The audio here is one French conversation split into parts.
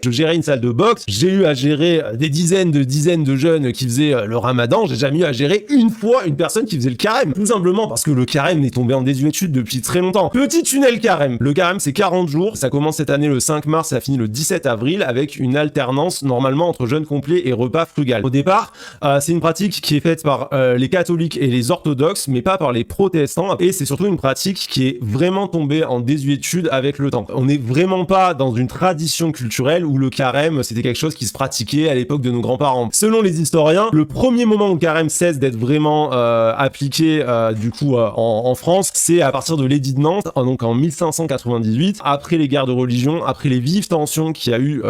Je gérais une salle de boxe, j'ai eu à gérer des dizaines de jeunes qui faisaient le ramadan, j'ai jamais eu à gérer une fois une personne qui faisait le carême. Tout simplement parce que le carême est tombé en désuétude depuis très longtemps. Petit tunnel carême. Le carême, c'est 40 jours, ça commence cette année le 5 mars, ça finit le 17 avril, avec une alternance normalement entre jeûne complet et repas frugal. Au départ, c'est une pratique qui est faite par les catholiques et les orthodoxes, mais pas par les protestants, et c'est surtout une pratique qui est vraiment tombée en désuétude avec le temps. On n'est vraiment pas dans une tradition culturelle où le carême, c'était quelque chose qui se pratiquait à l'époque de nos grands-parents. Selon les historiens, le premier moment où le carême cesse d'être vraiment appliqué en France, c'est à partir de l'édit de Nantes, donc en 1598, après les guerres de religion, après les vives tensions qu'il y a eu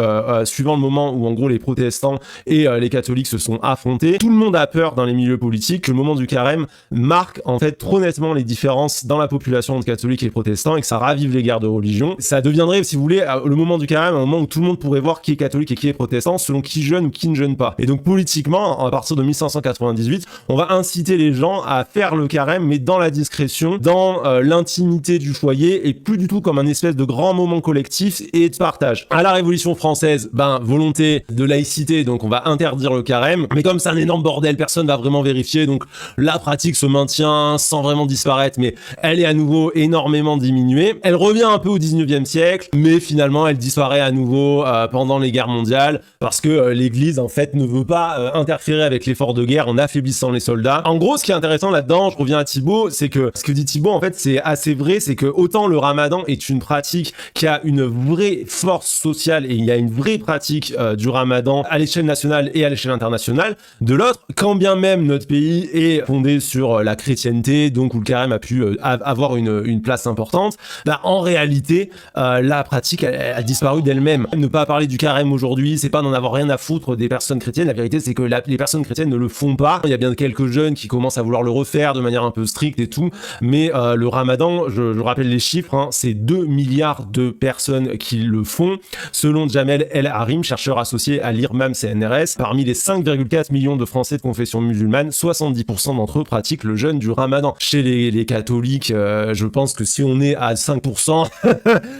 suivant le moment où en gros les protestants et les catholiques se sont affrontés. Tout le monde a peur dans les milieux politiques que le moment du carême marque en fait trop nettement les différences dans la population entre catholiques et protestants et que ça ravive les guerres de religion. Ça deviendrait, si vous voulez, le moment du carême, un moment où tout le monde pourrait voir qui est catholique et qui est protestant selon qui jeûne ou qui ne jeûne pas. Et donc politiquement, à partir de 1598, on va inciter les gens à faire le carême mais dans la discrétion, dans l'intimité du foyer et plus du tout comme un espèce de grand moment collectif et de partage. À la Révolution française, volonté de laïcité, donc on va interdire le carême, mais comme c'est un énorme bordel, personne va vraiment vérifier, donc la pratique se maintient sans vraiment disparaître, mais elle est à nouveau énormément diminuée. Elle revient un peu au 19e siècle, mais finalement elle disparaît à nouveau pendant les guerres mondiales, parce que l'église en fait ne veut pas interférer avec l'effort de guerre en affaiblissant les soldats. En gros, ce qui est intéressant là-dedans, je reviens à Thibaut, c'est que ce que dit Thibaut, en fait, c'est assez vrai, c'est que autant le ramadan est une pratique qui a une vraie force sociale et il y a une vraie pratique du ramadan à l'échelle nationale et à l'échelle internationale, de l'autre, quand bien même notre pays est fondé sur la chrétienté, donc où le carême a pu avoir une place importante, en réalité, la pratique a disparu d'elle-même. Ne pas parler du carême aujourd'hui, c'est pas d'en avoir rien à foutre des personnes chrétiennes, la vérité c'est que les personnes chrétiennes ne le font pas. Il y a bien quelques jeunes qui commencent à vouloir le refaire de manière un peu stricte et tout, mais le ramadan, je rappelle les chiffres, c'est 2 milliards de personnes qui le font, selon Jamel El Harim, chercheur associé à l'IRMAM CNRS. Parmi les 5,4 millions de Français de confession musulmane, 70% d'entre eux pratiquent le jeûne du ramadan. Chez les catholiques, je pense que si on est à 5%,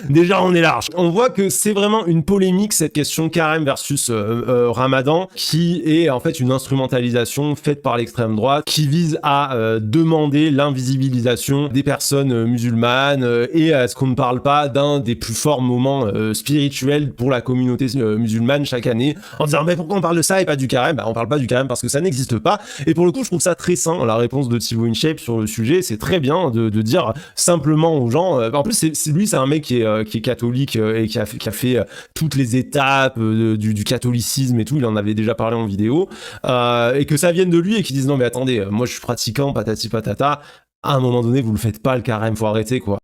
déjà on est large. On voit que c'est vraiment une polémique, cette question carême versus ramadan, qui est en fait une instrumentalisation faite par l'extrême droite, qui vise à demander l'invisibilisation des personnes musulmanes et à ce qu'on ne parle pas d'un des plus forts moments spirituels pour la communauté musulmane chaque année, en disant mais pourquoi on parle de ça et pas du carême? On parle pas du carême parce que ça n'existe pas. Et pour le coup, je trouve ça très sain, la réponse de Thibaut InShape sur le sujet. C'est très bien de dire simplement aux gens, en plus c'est un mec qui est catholique et qui a fait toutes les étapes du catholicisme et tout, il en avait déjà parlé en vidéo, et que ça vienne de lui et qu'il dise non mais attendez, moi je suis pratiquant, patati patata, à un moment donné vous le faites pas le carême, faut arrêter quoi.